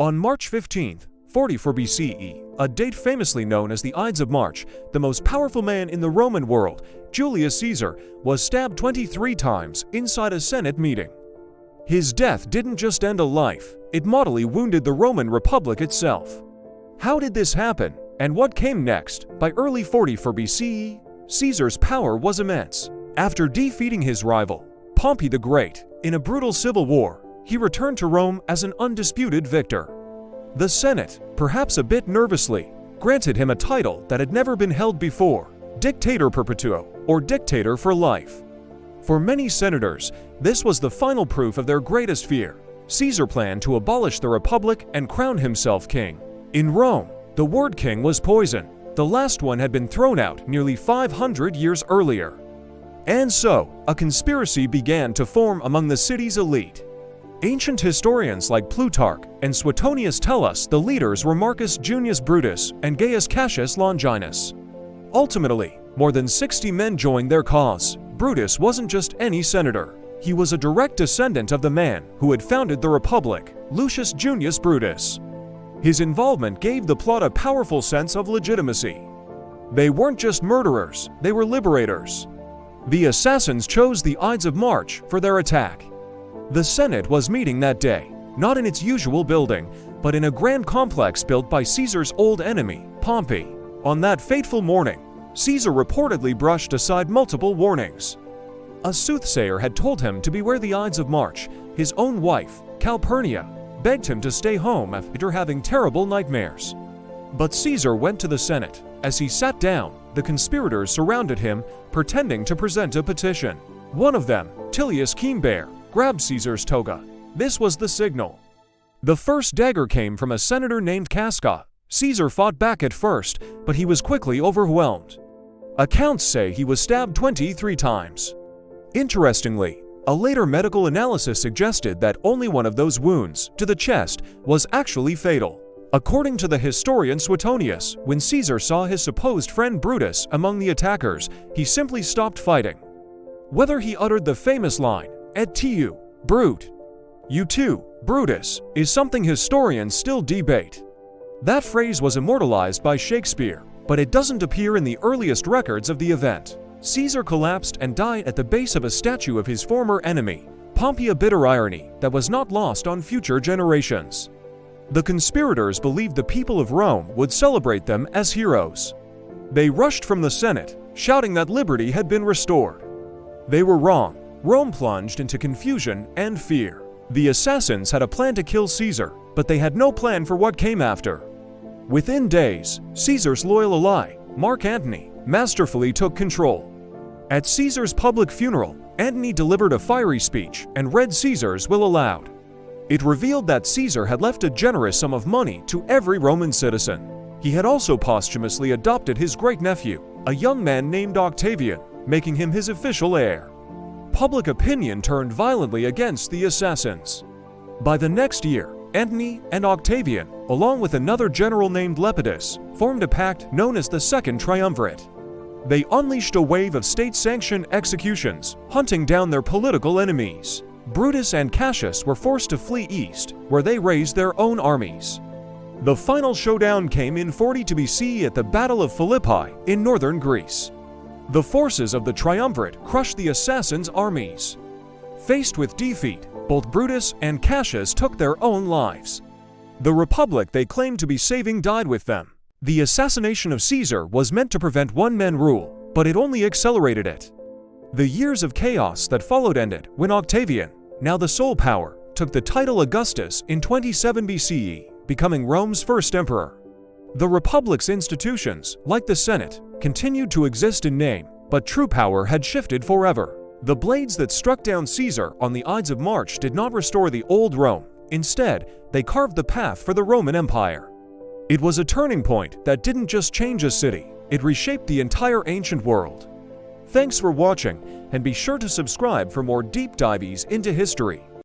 On March 15, 44 BCE, a date famously known as the Ides of March, the most powerful man in the Roman world, Julius Caesar, was stabbed 23 times inside a Senate meeting. His death didn't just end a life, it mortally wounded the Roman Republic itself. How did this happen, and what came next? By early 44 BCE, Caesar's power was immense. After defeating his rival, Pompey the Great, in a brutal civil war, he returned to Rome as an undisputed victor. The Senate, perhaps a bit nervously, granted him a title that had never been held before, Dictator Perpetuo, or Dictator for life. For many senators, this was the final proof of their greatest fear. Caesar planned to abolish the Republic and crown himself king. In Rome, the word king was poison. The last one had been thrown out nearly 500 years earlier. And so, a conspiracy began to form among the city's elite. Ancient historians like Plutarch and Suetonius tell us the leaders were Marcus Junius Brutus and Gaius Cassius Longinus. Ultimately, more than 60 men joined their cause. Brutus wasn't just any senator. He was a direct descendant of the man who had founded the Republic, Lucius Junius Brutus. His involvement gave the plot a powerful sense of legitimacy. They weren't just murderers, they were liberators. The assassins chose the Ides of March for their attack. The Senate was meeting that day, not in its usual building, but in a grand complex built by Caesar's old enemy, Pompey. On that fateful morning, Caesar reportedly brushed aside multiple warnings. A soothsayer had told him to beware the Ides of March. His own wife, Calpurnia, begged him to stay home after having terrible nightmares. But Caesar went to the Senate. As he sat down, the conspirators surrounded him, pretending to present a petition. One of them, Tullius Keenbear, grabbed Caesar's toga. This was the signal. The first dagger came from a senator named Cassius. Caesar fought back at first, but he was quickly overwhelmed. Accounts say he was stabbed 23 times. Interestingly, a later medical analysis suggested that only one of those wounds, to the chest, was actually fatal. According to the historian Suetonius, when Caesar saw his supposed friend Brutus among the attackers, he simply stopped fighting. Whether he uttered the famous line, "Et tu, Brute, you too, Brutus," is something historians still debate. That phrase was immortalized by Shakespeare, but it doesn't appear in the earliest records of the event. Caesar collapsed and died at the base of a statue of his former enemy, Pompey, a bitter irony that was not lost on future generations. The conspirators believed the people of Rome would celebrate them as heroes. They rushed from the Senate, shouting that liberty had been restored. They were wrong. Rome plunged into confusion and fear. The assassins had a plan to kill Caesar, but they had no plan for what came after. Within days, Caesar's loyal ally, Mark Antony, masterfully took control. At Caesar's public funeral, Antony delivered a fiery speech and read Caesar's will aloud. It revealed that Caesar had left a generous sum of money to every Roman citizen. He had also posthumously adopted his great-nephew, a young man named Octavian, making him his official heir. Public opinion turned violently against the assassins. By the next year, Antony and Octavian, along with another general named Lepidus, formed a pact known as the Second Triumvirate. They unleashed a wave of state-sanctioned executions, hunting down their political enemies. Brutus and Cassius were forced to flee east, where they raised their own armies. The final showdown came in 42 BCE at the Battle of Philippi in northern Greece. The forces of the triumvirate crushed the assassins' armies. Faced with defeat, both Brutus and Cassius took their own lives. The republic they claimed to be saving died with them. The assassination of Caesar was meant to prevent one-man rule, but it only accelerated it. The years of chaos that followed ended when Octavian, now the sole power, took the title Augustus in 27 BCE, becoming Rome's first emperor. The republic's institutions, like the Senate, continued to exist in name, but true power had shifted forever. The blades that struck down Caesar on the Ides of March did not restore the old Rome. Instead, they carved the path for the Roman Empire. It was a turning point that didn't just change a city, it reshaped the entire ancient world. Thanks for watching, and be sure to subscribe for more deep dives into history.